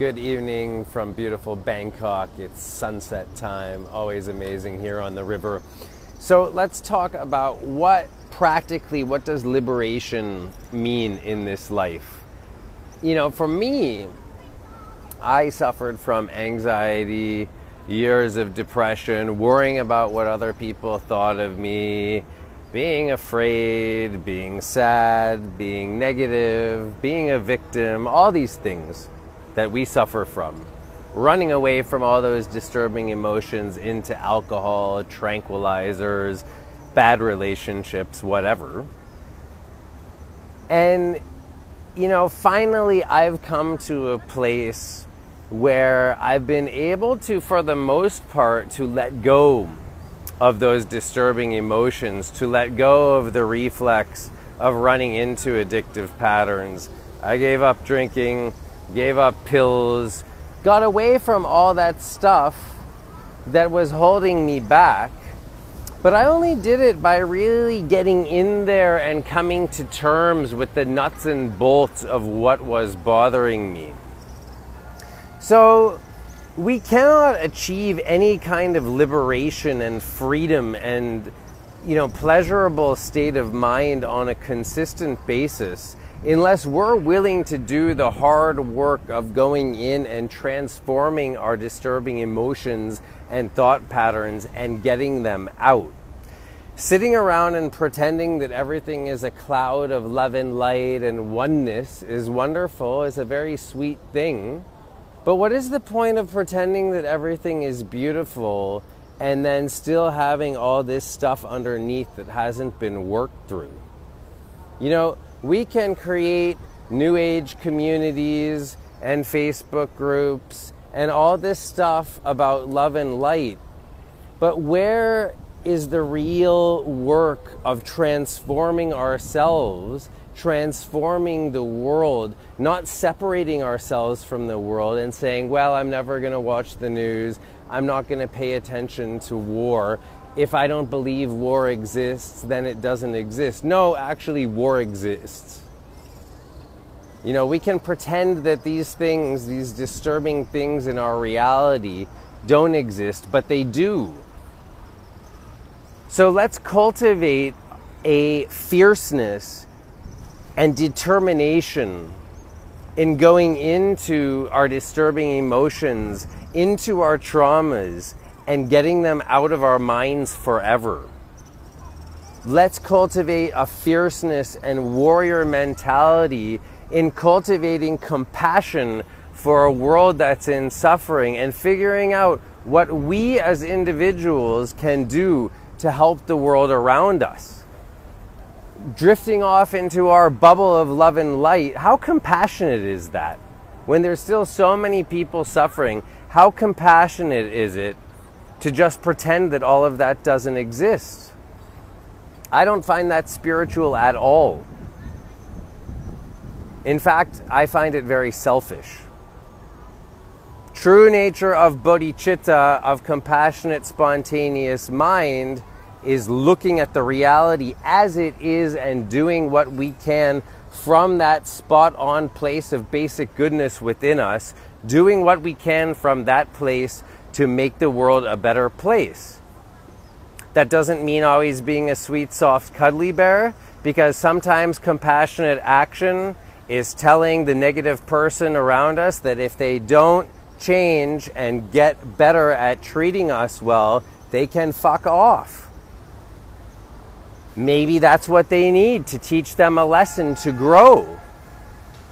Good evening from beautiful Bangkok. It's sunset time, always amazing here on the river. So let's talk about what does liberation mean in this life? You know, for me, I suffered from anxiety, years of depression, worrying about what other people thought of me, being afraid, being sad, being negative, being a victim, all these things that we suffer from. Running away from all those disturbing emotions into alcohol, tranquilizers, bad relationships, whatever. And, you know, finally I've come to a place where I've been able to, for the most part, to let go of those disturbing emotions, to let go of the reflex of running into addictive patterns. I gave up drinking, gave up pills, got away from all that stuff that was holding me back. But I only did it by really getting in there and coming to terms with the nuts and bolts of what was bothering me. So we cannot achieve any kind of liberation and freedom and, you know, pleasurable state of mind on a consistent basis unless we're willing to do the hard work of going in and transforming our disturbing emotions and thought patterns and getting them out. Sitting around and pretending that everything is a cloud of love and light and oneness is wonderful, is a very sweet thing. But what is the point of pretending that everything is beautiful and then still having all this stuff underneath that hasn't been worked through? You know, we can create New Age communities and Facebook groups and all this stuff about love and light, but where is the real work of transforming ourselves, transforming the world, not separating ourselves from the world and saying, well, I'm never going to watch the news, I'm not going to pay attention to war. If I don't believe war exists, then it doesn't exist. No, actually, war exists. You know, we can pretend that these things, these disturbing things in our reality don't exist, but they do. So let's cultivate a fierceness and determination in going into our disturbing emotions, into our traumas, and getting them out of our minds forever. Let's cultivate a fierceness and warrior mentality in cultivating compassion for a world that's in suffering and figuring out what we as individuals can do to help the world around us. Drifting off into our bubble of love and light, how compassionate is that? When there's still so many people suffering, how compassionate is it to just pretend that all of that doesn't exist? I don't find that spiritual at all. In fact, I find it very selfish. True nature of bodhicitta, of compassionate, spontaneous mind, is looking at the reality as it is and doing what we can from that spot-on place of basic goodness within us, doing what we can from that place to make the world a better place. That doesn't mean always being a sweet, soft, cuddly bear, because sometimes compassionate action is telling the negative person around us that if they don't change and get better at treating us well, they can fuck off. Maybe that's what they need to teach them a lesson to grow.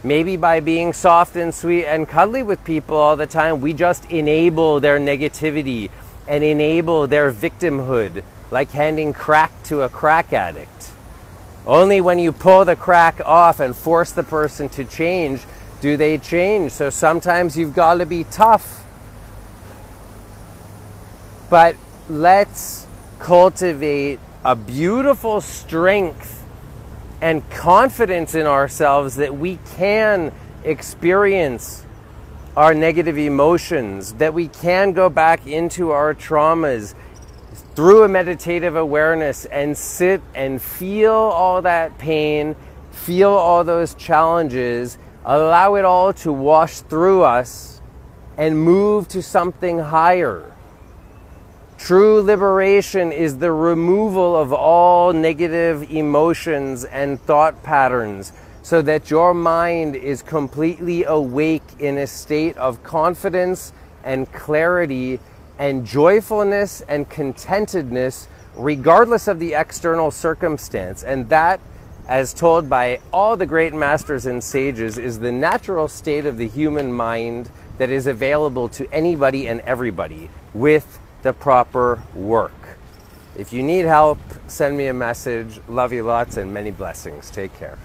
Maybe by being soft and sweet and cuddly with people all the time, we just enable their negativity and enable their victimhood, like handing crack to a crack addict. Only when you pull the crack off and force the person to change do they change. So sometimes you've got to be tough. But let's cultivate a beautiful strength and confidence in ourselves that we can experience our negative emotions, that we can go back into our traumas through a meditative awareness and sit and feel all that pain, feel all those challenges, allow it all to wash through us, and move to something higher. True liberation is the removal of all negative emotions and thought patterns so that your mind is completely awake in a state of confidence and clarity and joyfulness and contentedness regardless of the external circumstance. And that, as told by all the great masters and sages, is the natural state of the human mind that is available to anybody and everybody with the proper work. If you need help, send me a message. Love you lots and many blessings. Take care.